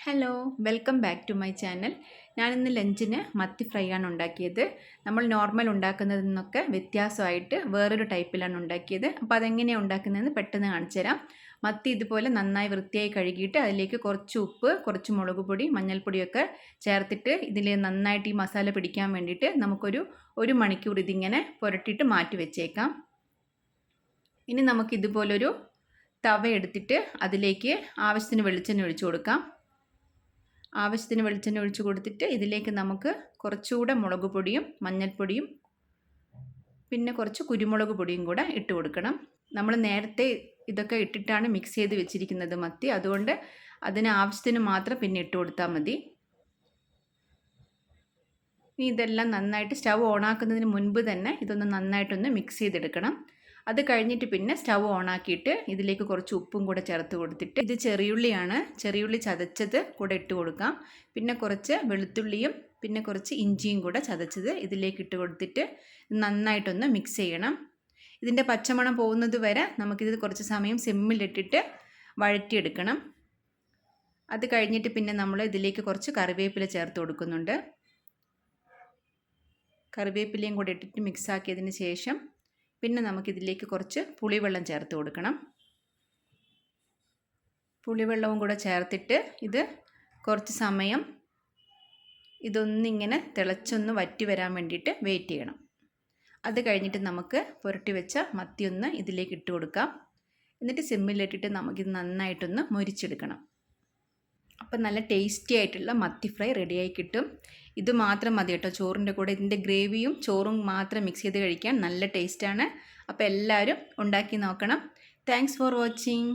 Hello welcome back to my channel. ഞാനിന്ന് ലഞ്ചിന് മത്തി ഫ്രൈ ആണ് ഉണ്ടാക്കിയത്. നമ്മൾ നോർമൽ ഉണ്ടാക്കുന്നതിൽ നിന്നൊക്കെ വ്യത്യാസമായിട്ട് വേറൊരു ടൈപ്പിലാണ് ഉണ്ടാക്കിയത്. അപ്പോൾ അതെങ്ങനെയാണ് ഉണ്ടാക്കുന്നതെന്ന് പെട്ടെന്ന് കാണിച്ചു തരാം. മത്തി ഇതുപോലെ നന്നായി വൃത്തിയായി കഴുകിയിട്ട് അതിലേക്ക് കുറച്ച് ഉപ്പ്, കുറച്ച് മുളക് പൊടി, മഞ്ഞൾപ്പൊടിയൊക്കെ ചേർത്തിട്ട് ഇതിൽ നന്നായിട്ട് ഈ മസാല പിടിക്കാൻ വേണ്ടിയിട്ട് ഒരു മണിക്കൂർ ഇതിങ്ങനെ പുരട്ടിയിട്ട് മാറ്റി വെച്ചേക്കാം. ഇനി നമുക്കിതുപോലൊരു തവ എടുത്തിട്ട് അതിലേക്ക് ആവശ്യത്തിന് വെളിച്ചെണ്ണ ഒഴിച്ചു കൊടുക്കാം. ആവശ്യത്തിന് വെളിച്ചെണ്ണ ഒഴിച്ച് കൊടുത്തിട്ട് ഇതിലേക്ക് നമുക്ക് കുറച്ചുകൂടെ മുളക് പൊടിയും മഞ്ഞൾപ്പൊടിയും പിന്നെ കുറച്ച് കുരുമുളക് പൊടിയും കൂടെ ഇട്ട് കൊടുക്കണം. നമ്മൾ നേരത്തെ ഇതൊക്കെ ഇട്ടിട്ടാണ് മിക്സ് ചെയ്ത് വെച്ചിരിക്കുന്നത് മത്തി, അതുകൊണ്ട് അതിന് ആവശ്യത്തിന് മാത്രം പിന്നെ ഇട്ട് കൊടുത്താൽ മതി. ഇനി ഇതെല്ലാം നന്നായിട്ട് സ്റ്റവ് ഓണാക്കുന്നതിന് മുൻപ് തന്നെ ഇതൊന്ന് നന്നായിട്ടൊന്ന് മിക്സ് ചെയ്തെടുക്കണം. അത് കഴിഞ്ഞിട്ട് പിന്നെ സ്റ്റവ് ഓണാക്കിയിട്ട് ഇതിലേക്ക് കുറച്ച് ഉപ്പും കൂടെ ചേർത്ത് കൊടുത്തിട്ട്, ഇത് ചെറിയുള്ളിയാണ്, ചെറിയുള്ളി ചതച്ചത് കൂടെ ഇട്ട് കൊടുക്കാം. പിന്നെ കുറച്ച് വെളുത്തുള്ളിയും പിന്നെ കുറച്ച് ഇഞ്ചിയും കൂടെ ചതച്ചത് ഇതിലേക്ക് ഇട്ട് കൊടുത്തിട്ട് നന്നായിട്ടൊന്ന് മിക്സ് ചെയ്യണം. ഇതിൻ്റെ പച്ചമണം പോകുന്നത് വരെ നമുക്കിത് കുറച്ച് സമയം സിമ്മിലിട്ടിട്ട് വഴറ്റിയെടുക്കണം. അത് കഴിഞ്ഞിട്ട് പിന്നെ നമ്മൾ ഇതിലേക്ക് കുറച്ച് കറിവേപ്പില ചേർത്ത് കൊടുക്കുന്നുണ്ട്. കറിവേപ്പിലയും കൂടെ ഇട്ടിട്ട് മിക്സ് ആക്കിയതിന് ശേഷം പിന്നെ നമുക്കിതിലേക്ക് കുറച്ച് പുളിവെള്ളം ചേർത്ത് കൊടുക്കണം. പുളിവെള്ളവും കൂടെ ചേർത്തിട്ട് ഇത് കുറച്ച് സമയം ഇതൊന്നിങ്ങനെ തിളച്ചൊന്ന് വറ്റി വരാൻ വേണ്ടിയിട്ട് വെയിറ്റ് ചെയ്യണം. അത് കഴിഞ്ഞിട്ട് നമുക്ക് പുരട്ടി വെച്ച മത്തിയൊന്ന് ഇതിലേക്ക് ഇട്ട് കൊടുക്കാം. എന്നിട്ട് സിമ്മിലിട്ടിട്ട് നമുക്കിത് നന്നായിട്ടൊന്ന് മൊരിച്ചെടുക്കണം. അപ്പം നല്ല ടേസ്റ്റി ആയിട്ടുള്ള മത്തി ഫ്രൈ റെഡിയായി കിട്ടും. ഇത് മാത്രം മതി കേട്ടോ ചോറിൻ്റെ കൂടെ. ഇതിൻ്റെ ഗ്രേവിയും ചോറും മാത്രം മിക്സ് ചെയ്ത് കഴിക്കാൻ നല്ല ടേസ്റ്റാണ്. അപ്പോൾ എല്ലാവരും ഉണ്ടാക്കി നോക്കണം. Thanks for watching.